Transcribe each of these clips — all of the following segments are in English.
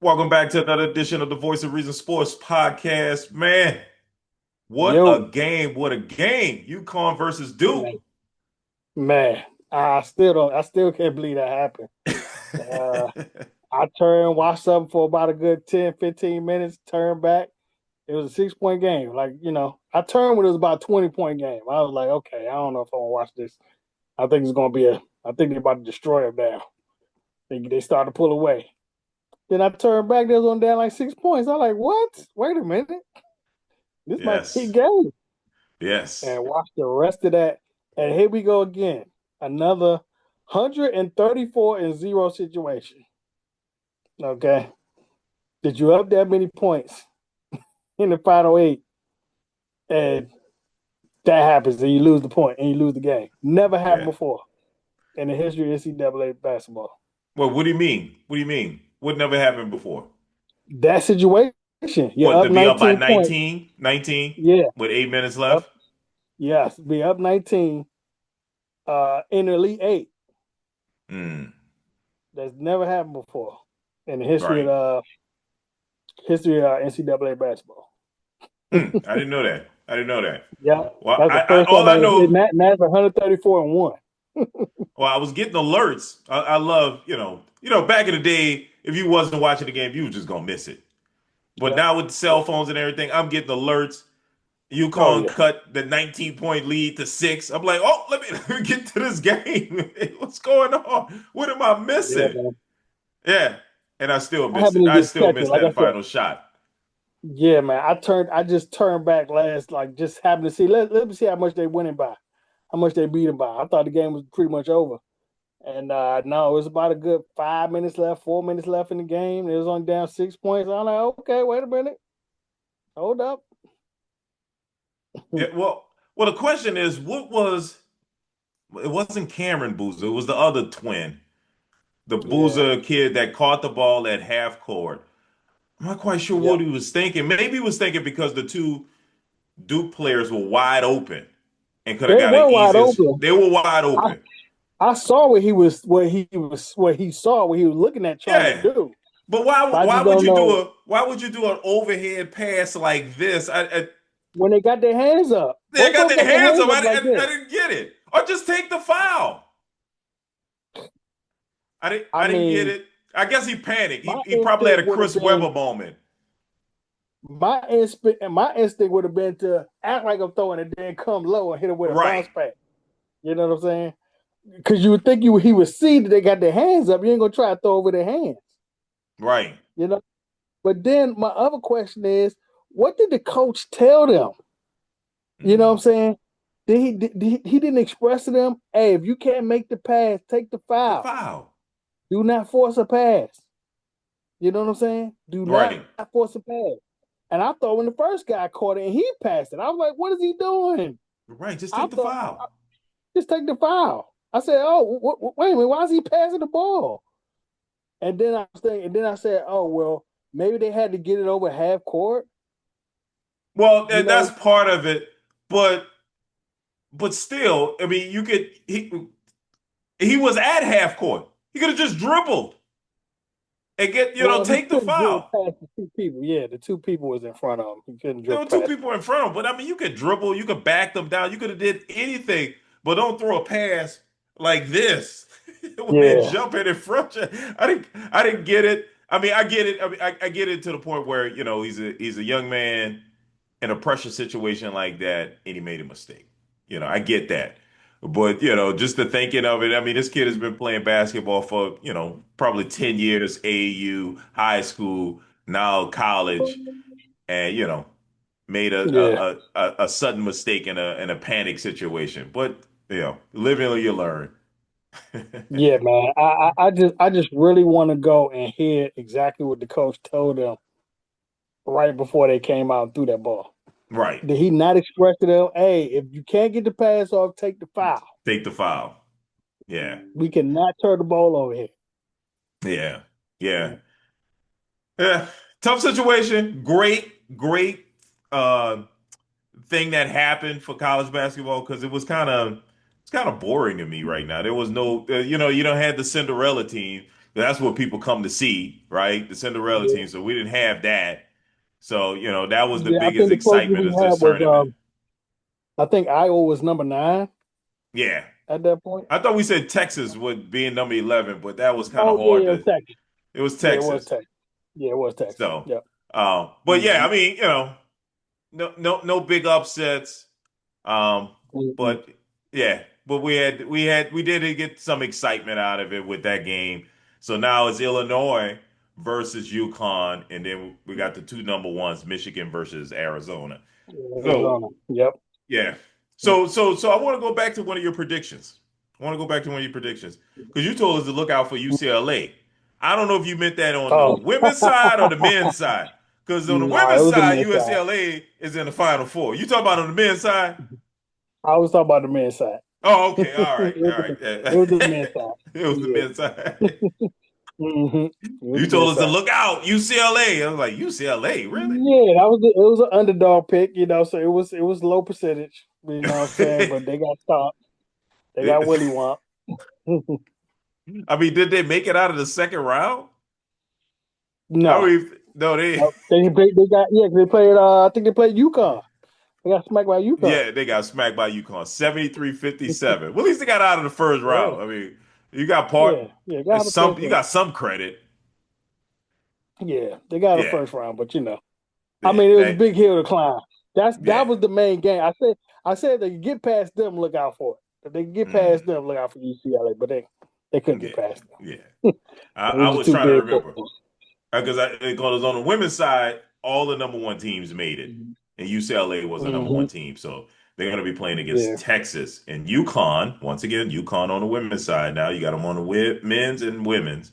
Welcome back to another edition of the Voice of Reason Sports Podcast. Man, what a Yo, game. What a game. UConn versus Duke. man, man, I still don't. I still can't believe that happened. Uh, I turned, watched something for about a good 10, 15 minutes, turned back. It was a 6 point game. I turned when it was about a 20 point game. I was like, okay, I don't know if I want to watch this. I think it's going to be I think they're about to destroy them now. They started to pull away. Then I turned back, they was on down like 6 points. I was like, what? Wait a minute. This might be a Yes. game. Yes. And watch the rest of that. And here we go again. Another 134-0 situation. Okay. Did you up that many points in the final eight? And that happens and you lose the point and you lose the game. Never happened Yeah. before in the history of NCAA basketball. Well, what do you mean? What do you mean? What never happened before? That situation, you're What, up to be up by 19 points. 19? 19 Yeah. with 8 minutes Up. left? Yes. Be up 19 in the Elite Eight. Mm, That's never happened before in the history of right. NCAA basketball. I didn't know that. I didn't know that. Yeah, Well, that's the first all time I that know, that's 134-1. well, I was getting alerts. I love, back in the day, if you wasn't watching the game, you was just gonna miss it. But Yep. now with the cell Yep. phones and everything, I'm getting alerts. Oh UConn yeah. cut the 19-point lead to 6. I'm like, oh, let me get to this game. What's going on? What am I Yeah, missing? man. Yeah. And I still I miss haven't it. even I get still catch it. miss Like I that said, final shot. yeah, man. I just turned back last, like just happened to see. Let me see how much they winning by, how much they beat them by. I thought the game was pretty much over, and no, it was about a good 5 minutes left, 4 minutes left in the game. It was only down 6 points. I'm like, okay, wait a minute, hold up. Yeah, well, the question is, it wasn't Cameron Boozer, it was the other twin, the Yeah, Boozer kid that caught the ball at half court. I'm not quite sure yep. what he was thinking. Maybe he was thinking because the two Duke players were wide open and could have They got an were wide easier. open. They were wide I open. I saw what he saw what he was looking at trying to Yeah, do. but why But I why just would don't you do know a why would you do an overhead pass like this? when they got their hands up. They Both got of them their got their hands hands up. up like I this. didn't get it. Or just take the foul. I I didn't get mean, it. I guess he panicked. my He probably had instinct a would have Chris been Webber moment. my instinct would have been to act like I'm throwing it, then come low and hit him with a Right, bounce back. You know what I'm saying? Because you would think he would see that they got their hands up. You ain't gonna try to throw over their hands. right. You know. But then my other question is, what did the coach tell them? You know what I'm Mm. saying? He didn't express to them, hey, if you can't make the pass, take the The foul. foul. Do not force a pass. You know what I'm saying? Do not Right, force a pass. And I thought when the first guy caught it and he passed it, I was like, what is he doing? right. Just I take the thought, foul. just take the foul. I said, oh, wait a minute, why is he passing the ball? And then I was thinking, and then I said, oh, well, maybe they had to get it over half court. Well, You that's know, part of it, but still, I mean, he was at half court. He could have just dribbled and well, he take the couldn't dribble foul. past the two people. Yeah, the two people was in front of him. He couldn't There dribble were two past them. people in front of him, but I mean, you could dribble, you could back them down, you could have did anything, but don't throw a pass like this when they're Yeah, jumping in front of you. I didn't get it. I mean, I get it. I mean, I get it to the point where he's a young man in a pressure situation like that, and he made a mistake. I get that, but just the thinking of it. I mean, this kid has been playing basketball for probably 10 years, AAU, high school, now college, and made yeah, a sudden mistake in a panic situation. But live and you learn. yeah, man. I just really want to go and hear exactly what the coach told them right before they came out and threw that ball. Right. Did he not express to them, hey, if you can't get the pass off, take the foul. Take the foul. Yeah. We cannot turn the ball over here. Yeah. Yeah. Yeah. Tough situation. Great uh thing that happened for college basketball because it's kind of boring to me right now. There was no you don't have the Cinderella team. That's what people come to see, right? The Cinderella Yeah, team. So we didn't have that. So, that was the yeah. I biggest think the closest excitement we of had this was tournament. I think Iowa was number 9 Yeah. at that point. I thought we said Texas would be in number 11, but that was kind of Oh yeah, hard yeah, it was to, Texas. it was Yeah, it was Texas. Texas. Yeah, it was Texas. So, Yep. but yeah, Mm-hmm. I mean, no big upsets. Um, Mm-hmm. but yeah, but we did get some excitement out of it with that game. So now it's Illinois versus UConn, and then we got the two number ones, Michigan versus Arizona. So Arizona. Yep. yeah. So I want to go back to one of your predictions. I want to go back to one of your predictions because you told us to look out for UCLA. I don't know if you meant that on the Oh, women's side or the men's side. Because on the no, it women's was the side, men's side. UCLA is in the Final Four. You talk about on the men's side? I was talking about the men's side. Oh, okay. All right. it All was right. it was the men's side. It was the Yeah. men's side. Mm-hmm. It was You the told men's us to side. look out, UCLA. I was like, UCLA, really? Yeah, it was an underdog pick, so it was low percentage, what I'm saying, but they got stopped. They got Willie Womp. I mean, did they make it out of the second round? I No. mean, no, they. No. They got they played I think they played UConn. They got smacked by UConn. Yeah, they got smacked by UConn 73-57. Well, at least they got out of the first Yeah. round. I mean, you got part Yeah. Yeah. Got the some first you round. got some credit. Yeah. They got the Yeah. first round, but I Yeah. mean, it was a That big hill to climb. That yeah. was the main game. I said they could get past them, look out for it. If they can get Mm, past them, look out for UCLA, but they couldn't get yeah. past Yeah. them. It I was just was too trying to big for remember because on the women's side, all the number one teams made it, them. and UCLA was a number one Hmm. team. So they're going to be playing against Yeah. Texas and UConn. Once again, UConn on the women's side. Now you got them on the men's and women's.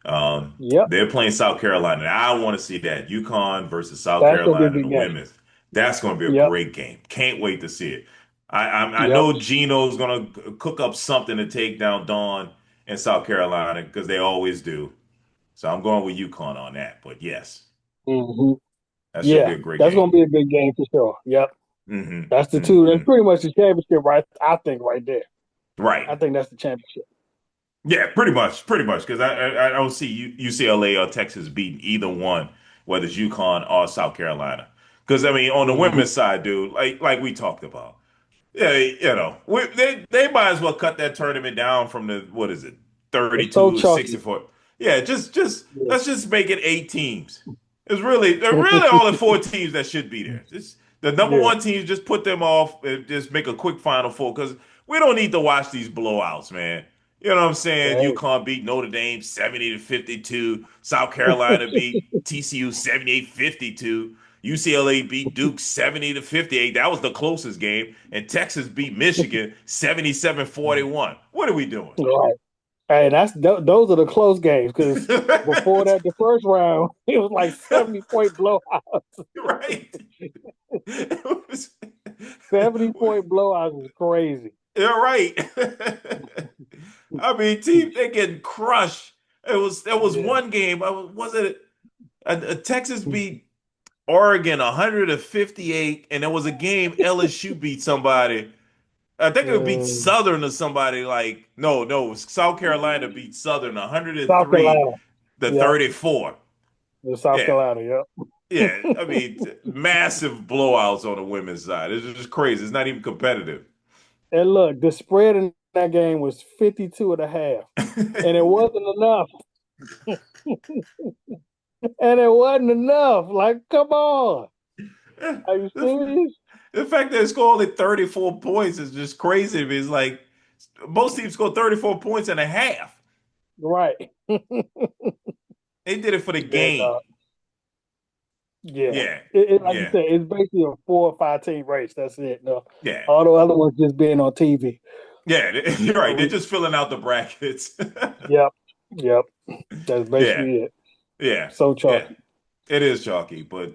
Yep. They're playing South Carolina. And I want to see that UConn versus South That's gonna be a Carolina in the good game. women's. That's going to be a Yep. great game. Can't wait to see it. I Yep. know Gino's going to cook up something to take down Dawn in South Carolina because they always do. So I'm going with UConn on that. But yes, Hmm. that should be Yeah. a great That's game. gonna be a good game for sure. Yep. Hmm That's the two. That's hmm pretty much the championship, right? I think right there. Right. I think that's the championship. Yeah, pretty much, because I don't see UCLA or Texas beating either one, whether it's UConn or South Carolina. Because I mean, on the Hmm. women's side, dude, like we talked about, yeah, they might as well cut that tournament down from the what is it, It's so 32 to chalky. 64. Yeah, just Yeah. let's just make it 8 teams. They're really only 4 teams that should be there. Just the number Yeah. one teams, just put them off and just make a quick Final Four because we don't need to watch these blowouts, man. You know what I'm saying? Hey. UConn beat Notre Dame 70-52. South Carolina beat TCU 78-52. UCLA beat Duke 70-58. That was the closest game. And Texas beat Michigan 77-41. What are we doing? Right. Hey, those are the close games because before that, the first round, it was like 70-point blowout. Right? It was- 70-point blowouts is crazy. You're right. I mean, team they getting crushed. There was Yeah. one game. Was it Texas beat Oregon 158, and there was a game LSU beat somebody. I think it beat Um, Southern or somebody like no, it was South Carolina beat Southern South 103 Carolina. to Yep. 34. The South Yeah. Carolina. Yep. Yeah. I mean, massive blowouts on the women's side. It's just crazy. It's not even competitive. And look, the spread in that game was 52 and a half. And it wasn't enough. And it wasn't enough. Like, come on. Are you the, serious? the fact that it scored only 34 points is just crazy. It's like most teams score 34 points and a half. Right. They did it for the Yeah, game. dog. Yeah. Yeah. Like you Yeah. said, it's basically a 4 or 5 team race. That's it. No. Yeah. All the other ones just being on TV. Yeah. You're right. They're So, just filling out the brackets. yep. Yep. That's Yeah. basically it. Yeah. So Yeah. chalky. It is chalky, but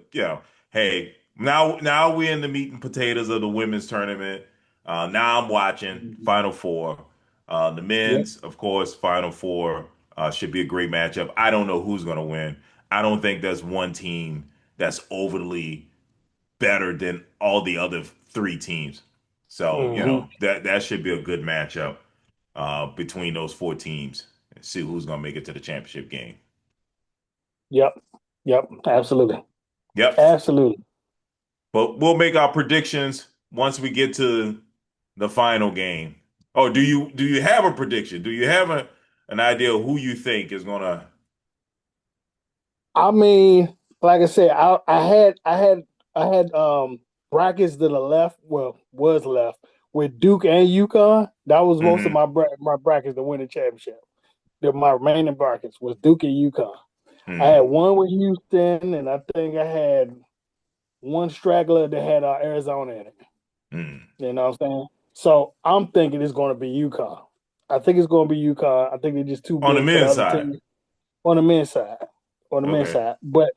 hey, now we're in the meat and potatoes of the women's tournament. Now I'm watching Mhm. Final Four. The Yep. men's, of course, Final Four should be a great matchup. I don't know who's going to win. I don't think there's one team that's overly better than all the other 3 teams. So, Hmm. that should be a good matchup between those 4 teams. and see who's gonna make it to the championship game. Yep. Yep. Absolutely. Yep. Absolutely. But we'll make our predictions once we get to the final game. Oh, do you have a prediction? Do you have an idea of who you think is gonna? I mean, like I said, I had brackets to the left. Well, was left with Duke and UConn. That was most of Hmm. my brackets to win the championship. My remaining brackets was Duke and UConn. I had Hmm. one with Houston, and I think I had one straggler that had Arizona in it. Hmm. You know what I'm saying? So I'm thinking it's going to be UConn. I think it's going to be UConn. I think they're just too On the big for the men's other side. team on the men's side. On the men's Okay. side, but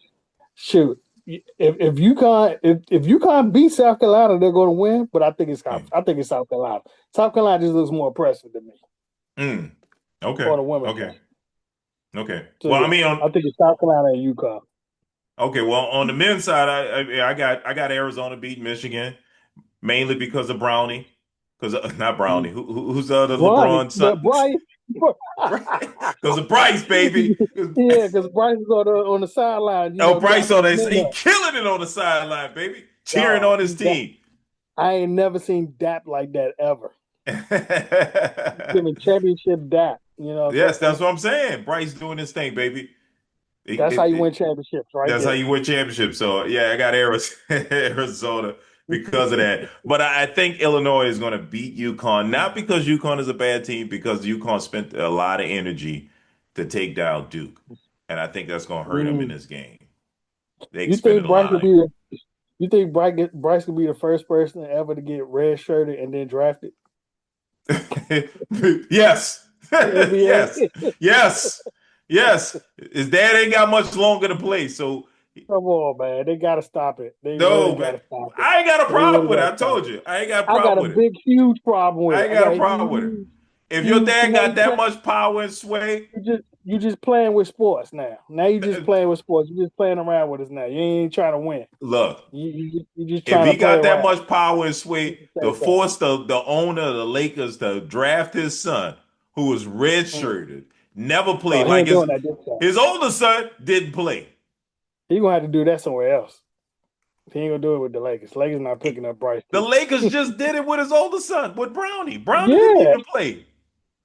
shoot, if UConn beat South Carolina, they're going to win. But I think it's South Carolina. South Carolina just looks more impressive to me Mm. Okay. on the women's side. Okay. Okay. So Well, I yeah, mean, I think it's South Carolina and UConn. okay. Well, on the men's side, I got Arizona beating Michigan mainly because of Brownie, because not Brownie. Who's the other Bryce, LeBron son? but Bryce, Right? Because of Bryce, baby. yeah, because Bryce is on the sideline, Oh, Bryce gassing on the that, men he up. killing it on the sideline, baby, cheering Dog, on his that team. I ain't never seen Dap like that ever. Giving championship Dap, you know what I'm Yes, that's saying? what I'm saying. Bryce doing his thing, baby. That's how you win championships, right That's how there. you win championships. So yeah, I got Arizona because of that. But I think Illinois is going to beat UConn, not because UConn is a bad team, because UConn spent a lot of energy to take down Duke, and I think that's going to hurt them in Mm. this game. They You expended think a Bryce lot could of. be Bryce could be the first person ever to get red shirted and then drafted Yes, in the yes, NBA? yes, yes. His dad ain't got much longer to play, so Come on, man. They gotta stop it. They really no, man. gotta stop it. I ain't got a They problem really with it. gotta I stop told it. you, I ain't got a I got problem a with it. big, huge problem with I it. ain't I got a got problem with it. If your you dad now got that much power and sway, you just playing with sports now. Now you just playing with sports. You just playing around with us now. You ain't trying to win. look, You just if trying to he play got that around much power and at sway the to same time. force the owner of the Lakers to draft his son, who was Mm. redshirted, never No, played, he like ain't his doing that this time. his older son didn't play. He gonna have to do that somewhere else. He ain't gonna do it with the Lakers. Lakers not picking up Bryce The too. Lakers just did it with his older son, with Brownie. Brownie didn't Yeah, even play.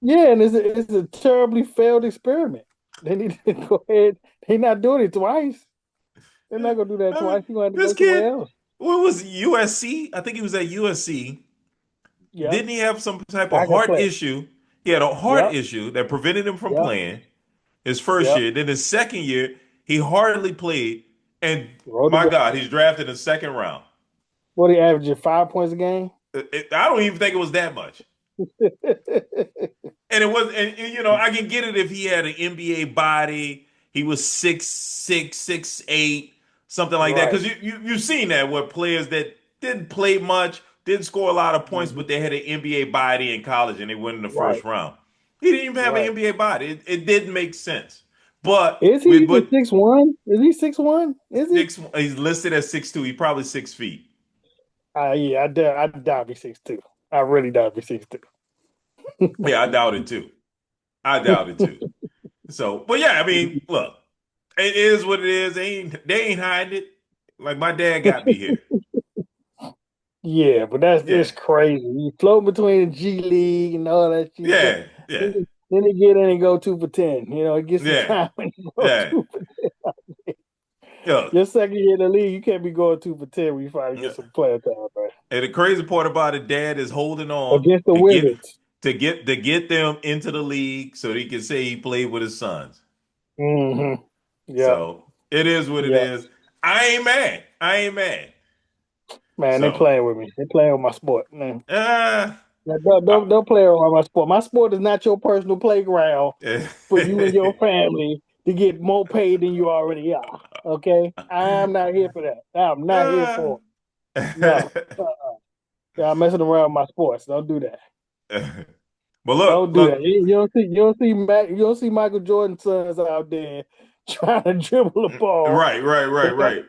yeah, and it's a terribly failed experiment. They need to go ahead. They not doing it twice. They're not gonna do that I mean, twice. He gonna have to this go somewhere kid, else. what was it, USC? I think he was at USC. Yep, Didn't he have some type of backup heart player. issue? He had a heart Yep, issue that prevented him from yep, playing his first yep. year. Then his second year, he hardly played. And Roll the my dice. God, he's drafted in the second round. What he averaging 5 points a game? I don't even think it was that much. And it was, I can get it if he had an NBA body. He was 6'6", 6'8", something like that. Right. Because you've seen that where players that didn't play much, didn't score a lot of points, Mhm. but they had an NBA body in college and they went in the first Right. round. He didn't even have an Right. NBA body. It didn't make sense. But Is he with even but 6'1"? Is he 6'1"? Is he? he's listed as 6'2". He's probably 6 feet. Yeah, I doubt be 6'2". I really doubt be 6'2". Yeah, I doubt it too. I doubt it too. So, but yeah, I mean, look, it is what it is. They ain't hiding it. Like my dad got me here. Yeah, but that's Yeah, crazy. You float between the G League and all that shit. yeah, yeah, Then he get in and go 2 for 10. He gets some yeah, time when he go yeah. 2 for 10. Look, Your second year in the league, you can't be going 2 for 10 when you finally get and some player time, man. the crazy part about it, Dad is holding on Against the to get Wizards. them into the league so he can say he played with his sons. Mm-hmm. Yep. So it is what it Yep. is. I ain't mad. I ain't mad. Man, they So, playing with me. They playing with my sport, man. uh, Yeah, don't, uh, don't don't play around my sport. My sport is not your personal playground for you and your family to get more paid than you already are. Okay, I'm not here for that. I'm not here uh, for it. No, y'all messing around with my sports. Don't do that. but look, Don't do that. look, You don't see Michael Jordan's sons out there trying to dribble the ball. right, right, right, They got right.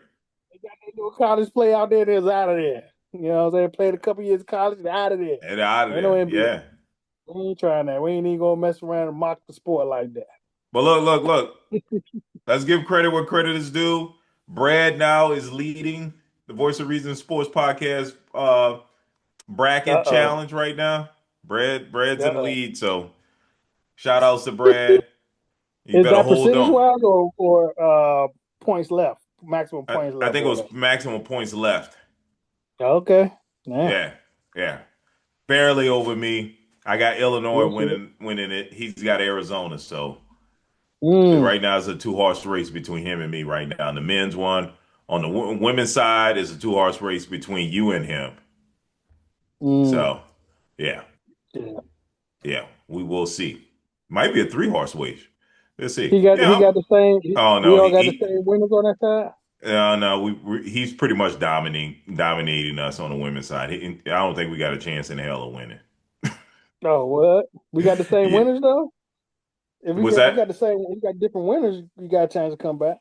they got their little college play out there. They're out of there. You know what I'm saying? Played a couple years of college. They're out of there. And out of Ain't no there. NBA. Yeah. We ain't trying that. We ain't even gonna mess around and mock the sport like that. But look. Let's give credit where credit is due. Brad now is leading the Voice of Reason Sports Podcast bracket Uh-oh. challenge right now. Brad's in the Uh-oh. lead, so shout outs to Brad. You Is better that hold percentage on. wise or points left? Maximum points I left think it or was whatever. maximum points left. Okay. Yeah. Yeah, yeah, barely over me. I got Illinois We'll see. winning it. He's got Arizona, so Mm, right now it's a two-horse race between him and me right now. And the men's one on the women's side is a two-horse race between you and him. mm. So yeah, Yeah. yeah, we will see. Might be a three-horse race. Let's see. He got the same. Oh We no, all got the same winners on that side. no, he's pretty much dominating us on the women's side. I don't think we got a chance in hell of winning. Oh, what? We got the same Yeah, winners though. was If we got that? the same, we got different winners. You got a chance to come back.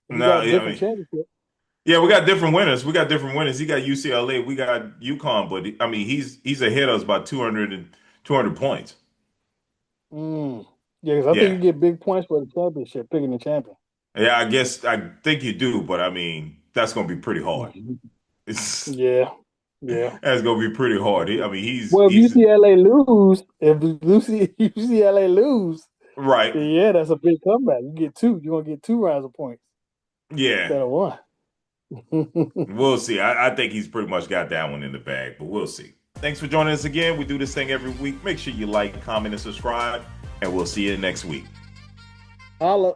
If we No, got yeah, I different mean, championships. yeah, we got different winners. We got different winners. He got UCLA, we got UConn, but I mean, he's ahead of us by 200 points. Mm. Yeah, because I think Yeah, you get big points for the championship, picking the champion. yeah, I think you do, but I mean, that's gonna be pretty hard. Mhm. It's, Yeah, yeah. that's gonna be pretty hard. I mean, Well, if he's UCLA lose, UCLA lose, right. then yeah, that's a big comeback. You get two. You're gonna get two rounds of points Yeah, instead of one. we'll see. I think he's pretty much got that one in the bag, but we'll see. Thanks for joining us again. We do this thing every week. Make sure you like, comment, and subscribe, and we'll see you next week. Holla.